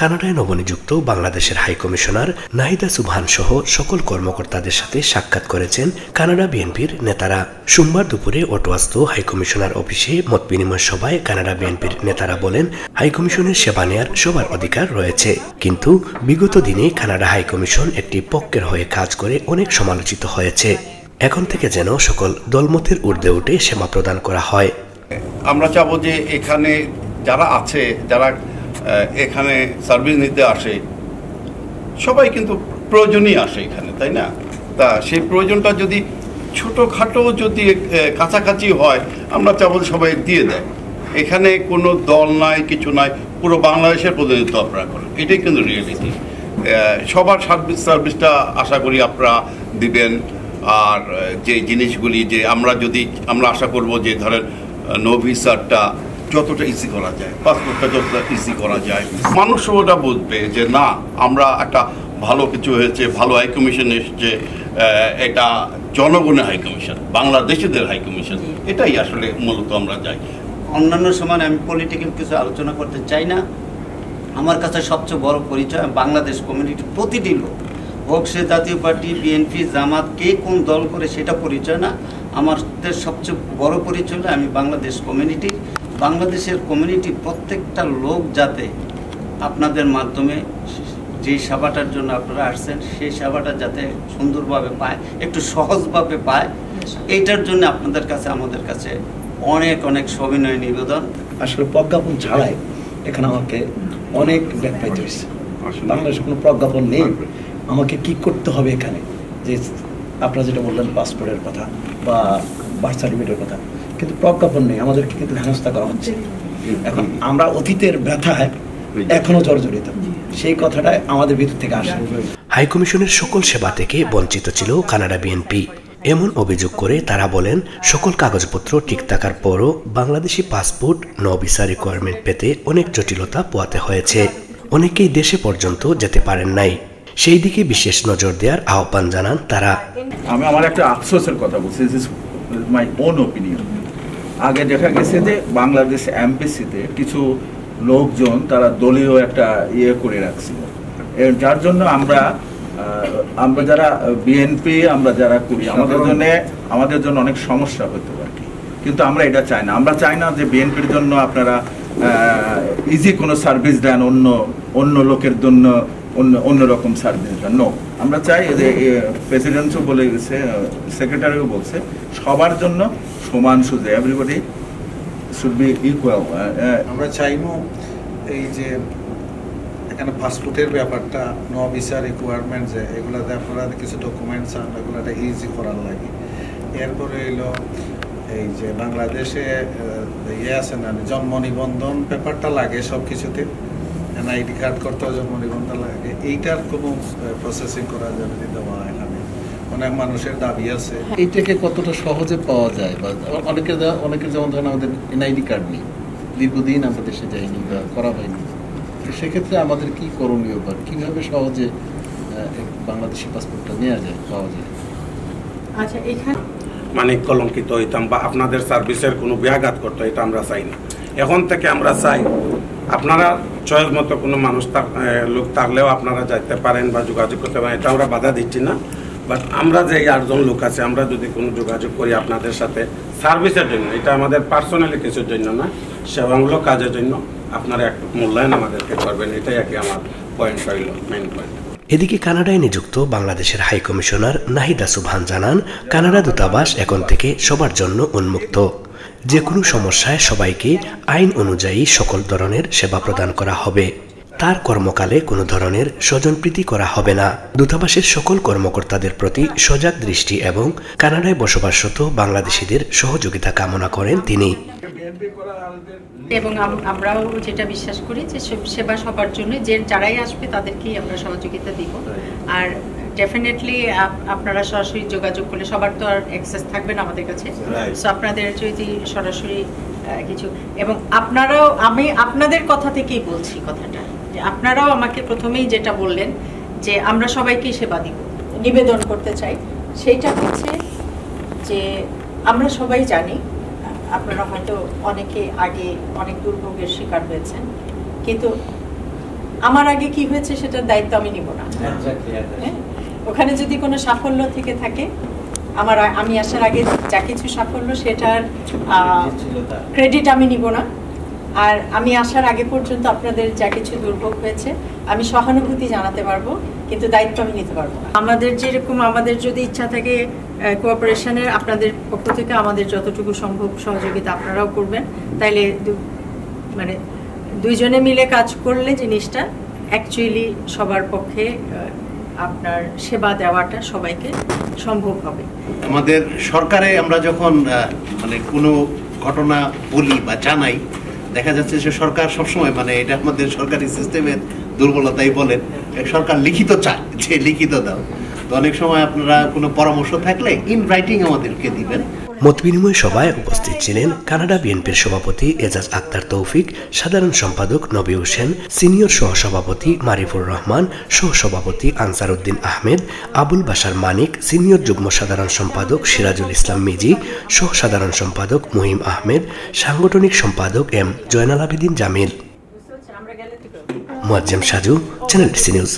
কানাডায় নবনিযুক্ত বাংলাদেশের হাইকমিশনার নাহিদা সুবহান সহ সকল কর্মকর্তাদের সাথে সাক্ষাৎ করেছেন কানাডা বিএনপির নেতারা। সোমবার দুপুরে অটোয়াস্থ হাইকমিশনার অফিসে মত বিনিময় সভায় কানাডা বিএনপির নেতারা বলেন, হাইকমিশনের সেবা নেয়ার সবার অধিকার রয়েছে, কিন্তু বিগত দিনে কানাডা হাইকমিশন একটি পক্ষের হয়ে কাজ করে অনেক সমালোচিত হয়েছে। এখন থেকে যেন সকল দলমতের ঊর্ধ্বে উঠে সেবা প্রদান করা হয়। আমরা চাবো যে এখানে যারা আছে, যারা এখানে সার্ভিস নিতে আসে, সবাই কিন্তু প্রয়োজনই আসে এখানে, তাই না? তা সেই প্রয়োজনটা যদি ছোটোখাটো যদি কাছাকাছি হয়, আমরা চাবো সবাই দিয়ে দেয়। এখানে কোনো দল নাই, কিছু নাই, পুরো বাংলাদেশের প্রতিনিধিত্ব আপনারা করেন, এটাই কিন্তু রিয়েলিটি। সবার সার্ভিসটা আশা করি আপনারা দিবেন। আর যে জিনিসগুলি যে আমরা আশা করব যে ধরেন নো ভিসাটা যতটা ইজি করা যায়, পাসপোর্টটা যতটা ইজি করা যায়, মানুষ ওটা বুঝবে যে না, আমরা একটা ভালো কিছু হয়েছে, ভালো হাইকমিশন এসেছে, এটা জনগণের হাইকমিশন, বাংলাদেশিদের হাইকমিশন, এটাই আসলে মূলত আমরা চাই। অন্যান্য সময় আমি পলিটিক্যাল কিছু আলোচনা করতে চাই না। আমার কাছে সবচেয়ে বড় পরিচয় বাংলাদেশ কমিউনিটি, প্রতিটি লোক হোক সে জাতীয় পার্টি, বিএনপি, জামাত, কে কোন দল করে সেটা পরিচয় না। আমাদের সবচেয়ে বড় পরিচয় হলো আমি বাংলাদেশ কমিউনিটি। বাংলাদেশের কমিউনিটি প্রত্যেকটা লোক যাতে আপনাদের মাধ্যমে যে সেবাটার জন্য আপনারা আসছেন, সেই সেবাটা যাতে সুন্দরভাবে পায়, একটু সহজভাবে পায়, এইটার জন্য আপনাদের কাছে আমাদের কাছে অনেক অনেক সবিনয় নিবেদন। আসলে প্রজ্ঞাপন ছাড়াই এখানে আমাকে অনেক ব্যাক পাইতে হয়েছে। বাংলাদেশে কোনো প্রজ্ঞাপন নেই, আমাকে কি করতে হবে এখানে, যে আপনারা যেটা বললেন পাসপোর্টের কথা বা বার্থ সার্টিফিকেটের কথা, কিন্তু প্রজ্ঞাপন নেই, আমাদেরকে কিন্তু হেনস্থা করা হচ্ছে। এখন আমরা অতীতের ব্যথায় এখনো জর্জরিত, সেই কথাটা আমাদের ভিতর থেকে আসে। হাইকমিশনের সকল সেবা থেকে বঞ্চিত ছিল কানাডা বিএনপি, এমন অভিযোগ করে তারা বলেন, সকল কাগজপত্র ঠিক থাকার পরও Bangladeshi passport no visa requirement পেতে অনেক জটিলতা পোহাতে হয়েছে। অনেকেই দেশে পর্যন্ত যেতে পারেন নাই, সেই দিকে বিশেষ নজর দেওয়ার আহ্বান জানান তারা। আমি আমার একটা আফসোসের কথা বলছি, this is my own opinion. আগে দেখা গেছে যে বাংলাদেশ এমবেসিতে কিছু লোকজন তারা দলীয় একটা করে রাখছিল, যার জন্য আমরা যারা বিএনপি আমরা যারা করি, আমাদের জন্য অনেক সমস্যা হতে পারে। কিন্তু আমরা এটা চাই না। আমরা চাই না যে বিএনপির জন্য আপনারা ইজি কোনো সার্ভিস দেন অন্য লোকের জন্য অন্যরকম সার্ভিস দেন। নো, আমরা চাই যে প্রেসিডেন্টও বলে গেছে, সেক্রেটারিও বলছে, সবার জন্য সমান সুযোগ, এভরিবডি শুড বি ইকুয়াল। আমরা চাইবো এই যে এখানে পাসপোর্টের ব্যাপারটা, নো ভিসা রিকোয়ারমেন্ট, যে এগুলাতে আপনারা কিছু ডকুমেন্টস আন, এগুলাটা ইজি করার লাগে। এরপরে এলো এই যে বাংলাদেশে আছে না, জন্ম নিবন্ধন পেপারটা লাগে সব কিছুতে, এনআইডি কার্ড করতে জন্ম নিবন্ধন লাগে, এইটার কোনো প্রসেসিং করা যাবে দেওয়া এখানে অনেক মানুষের দাবি আছে। এইটাকে কতটা সহজে পাওয়া যায়, বা অনেকের যেমন ধরেন আমাদের এনআইডি কার্ড নেই, দীর্ঘদিন আমরা দেশে যাইনি বা করা হয়নি, তো সেক্ষেত্রে আমাদের কি করণীয় বা কীভাবে সহজে বাংলাদেশি পাসপোর্টটা নেওয়া যায়, পাওয়া যায়? আচ্ছা, এখানে মানে কলঙ্কিত হইতাম বা আপনাদের সার্ভিসের কোনো ব্যাঘাত করতো, এটা আমরা চাই না। এখন থেকে আমরা চাই আপনারা চয়েস মতো কোনো মানুষ লোক থাকলেও আপনারা যাইতে পারেন বা যোগাযোগ করতে পারেন, এটা আমরা বাধা দিচ্ছি না। বাট আমরা যে 8জন লোক আছে, আমরা যদি কোনো যোগাযোগ করি আপনাদের সাথে সার্ভিসের জন্য, এটা আমাদের পার্সোনালি কিছুর জন্য না, সেবামূলক কাজের জন্য, আপনারা একটু মূল্যায়ন আমাদেরকে করবেন, এটাই আর কি আমার পয়েন্ট হইল, মেইন পয়েন্ট। এদিকে কানাডায় নিযুক্ত বাংলাদেশের হাইকমিশনার নাহিদা সুবহান জানান, কানাডা দূতাবাস এখন থেকে সবার জন্য উন্মুক্ত, যে কোনো সমস্যায় সবাইকে আইন অনুযায়ী সকল ধরনের সেবা প্রদান করা হবে। তার কর্মকালে কোনো ধরনের স্বজনপ্রীতি করা হবে না। দূতাবাসের সকল কর্মকর্তাদের প্রতি সজাগ দৃষ্টি এবং কানাডায় বসবাসরত বাংলাদেশিদের সহযোগিতা কামনা করেন তিনি। এবং আমরাও যেটা বিশ্বাস করি যে সেবা সবার জন্য, যারাই আসবে তাদেরকেই আমরা সহযোগিতা দিব। আর ডেফিনেটলি আপনারা সরাসরি যোগাযোগ করলে, সবার তো আর অ্যাক্সেস থাকবে না আমাদের কাছে, সো আপনাদের যদি সরাসরি কিছু, এবং আপনারাও, আমি আপনাদের কথা থেকেই বলছি কথাটা, যে আপনারাও আমাকে প্রথমেই যেটা বললেন যে আমরা সবাইকেই সেবা দিব, নিবেদন করতে চাই, সেইটা হচ্ছে যে আমরা সবাই জানি আপনারা হয়তো অনেকে আগে অনেক দুর্ভোগের শিকার হয়েছেন, কিন্তু আমার আগে কি হয়েছে সেটার দায়িত্ব আমি নিব না। হ্যাঁ? ওখানে যদি কোনো সাফল্য থেকে থাকে, আমি আসার আগে যা কিছু সাফল্য সেটার ক্রেডিট আমি নিব না। আর আমি আসার আগে পর্যন্ত আপনাদের যা কিছু দুর্ভোগ হয়েছে আমি সহানুভূতি জানাতে পারবো, কিন্তু দায়িত্ব আমি নিতে পারবো না। আমাদের যেরকম আমাদের যদি ইচ্ছা থাকে কোঅপারেশনের, আপনাদের পক্ষ থেকে আমাদের যতটুকু সম্ভব সহযোগিতা আপনারাও করবেন, তাইলে মানে দুইজনে মিলে কাজ করলে জিনিসটা অ্যাকচুয়ালি সবার পক্ষে আপনার সেবা দেওয়াটা সবাইকে সম্ভব হবে। আমাদের সরকারে আমরা যখন মানে কোনো ঘটনা বলি বা জানাই, দেখা যাচ্ছে যে সরকার সবসময়, মানে এটা আমাদের সরকারি সিস্টেমের দুর্বলতাই বলেন, সরকার লিখিত চায় যে লিখিত দাও। তো অনেক সময় আপনারা কোনো পরামর্শ থাকলে ইন রাইটিং আমাদেরকে দিবেন। মতবিনিময় সভায় উপস্থিত ছিলেন কানাডা বিএনপির সভাপতি এজাজ আক্তার তৌফিক, সাধারণ সম্পাদক নবী হোসেন, সিনিয়র সহসভাপতি মারিফুর রহমান, সহসভাপতি আনসার উদ্দিন আহমেদ, আবুল বাশার মানিক, সিনিয়র যুগ্ম সাধারণ সম্পাদক সিরাজুল ইসলাম মিজি, সহসাধারণ সম্পাদক মুহিম আহমেদ, সাংগঠনিক সম্পাদক M Joynal Abedin Jamil. Muazzem Saju, channel DC news.